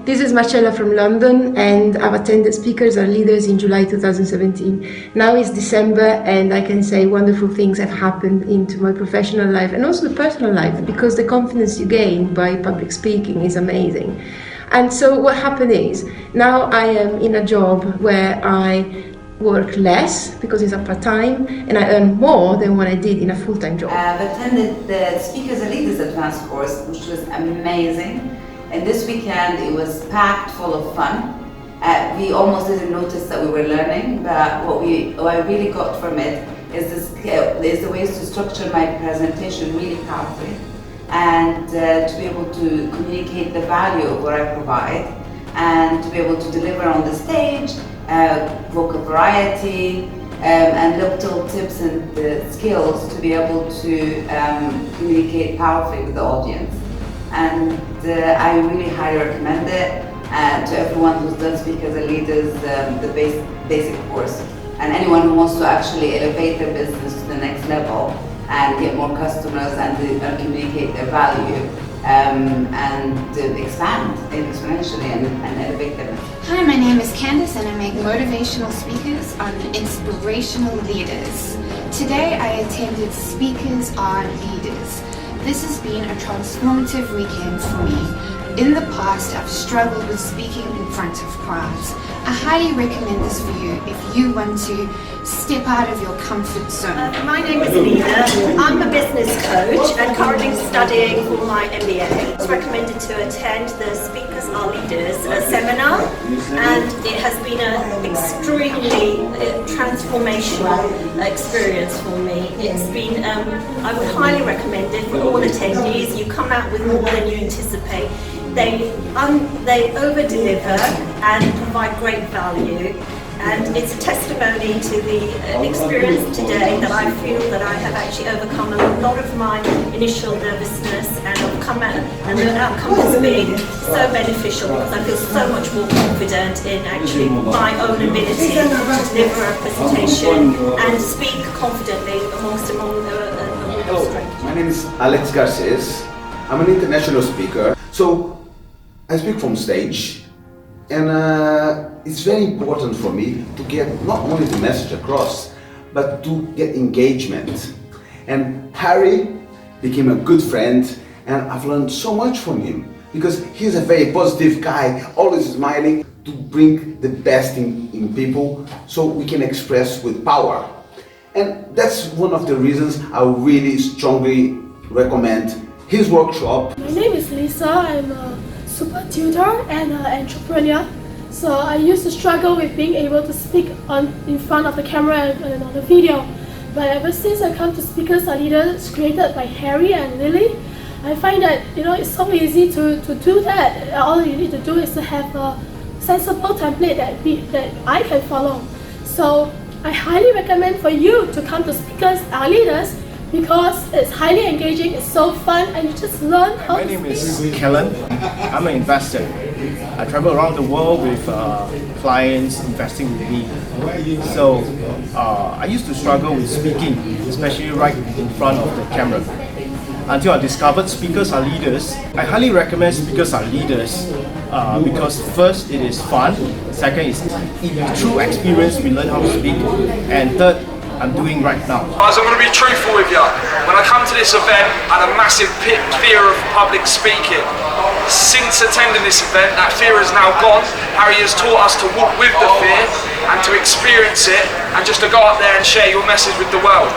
This is Marcella from London, and I've attended Speakers Are Leaders in July 2017. Now it's December, and I can say wonderful things have happened into my professional life and also the personal life, because the confidence you gain by public speaking is amazing. And so what happened is, now I am in a job where I work less because it's a part-time, and I earn more than what I did in a full-time job. I've attended the Speakers Are Leaders Advanced course, which was amazing. And this weekend it was packed full of fun. We almost didn't notice that we were learning, but what I really got from it is the ways to structure my presentation really powerfully, and to be able to communicate the value of what I provide, and to be able to deliver on the stage, vocal variety, and little tips and skills to be able to communicate powerfully with the audience. And I really highly recommend it to everyone who's done Speakers Are Leaders, the basic course, and anyone who wants to actually elevate their business to the next level and get more customers and communicate their value and expand exponentially and elevate their business. Hi, my name is Candice, and I make motivational speakers on inspirational leaders. Today I attended Speakers Are Leaders. This has been a transformative weekend for me. In the past, I've struggled with speaking in front of crowds. I highly recommend this for you if you want to step out of your comfort zone. My name is Nina. I'm a business coach and currently studying for my MBA. It's recommended to attend the Speakers Are Leaders seminar, and it has been an extremely transformational experience for me. It's been, I would highly recommend it for all attendees. You come out with more than you anticipate. They over-deliver and provide great value, and it's a testimony to the experience today that I feel that I have actually overcome a lot of my initial nervousness, and I've come out, and the outcome has been so beneficial because I feel so much more confident in actually my own ability to deliver a presentation and speak confidently among strangers. My name is Alex Garces. I'm an international speaker. So I speak from stage, and it's very important for me to get not only the message across, but to get engagement. And Harry became a good friend, and I've learned so much from him because he's a very positive guy, always smiling, to bring the best in people so we can express with power. And that's one of the reasons I really strongly recommend his workshop. My name is Lisa. I'm a super tutor and an entrepreneur. So I used to struggle with being able to speak in front of the camera and on the video. But ever since I come to Speakers Are Leaders, created by Harry and Lily, I find that it's so easy to do that. All you need to do is to have a sensible template that I can follow. So I highly recommend for you to come to Speakers Are Leaders, because it's highly engaging, it's so fun, and you just learn how to speak. My name is Kellen. I'm an investor. I travel around the world with clients investing with me. So I used to struggle with speaking, especially right in front of the camera. Until I discovered Speakers Are Leaders. I highly recommend Speakers Are Leaders because first, it is fun. Second, is through experience we learn how to speak. And third, I'm doing right now. Guys, I'm going to be truthful with you. When I come to this event, I had a massive fear of public speaking. Since attending this event, that fear is now gone. Harry has taught us to walk with the fear and to experience it, and just to go up there and share your message with the world.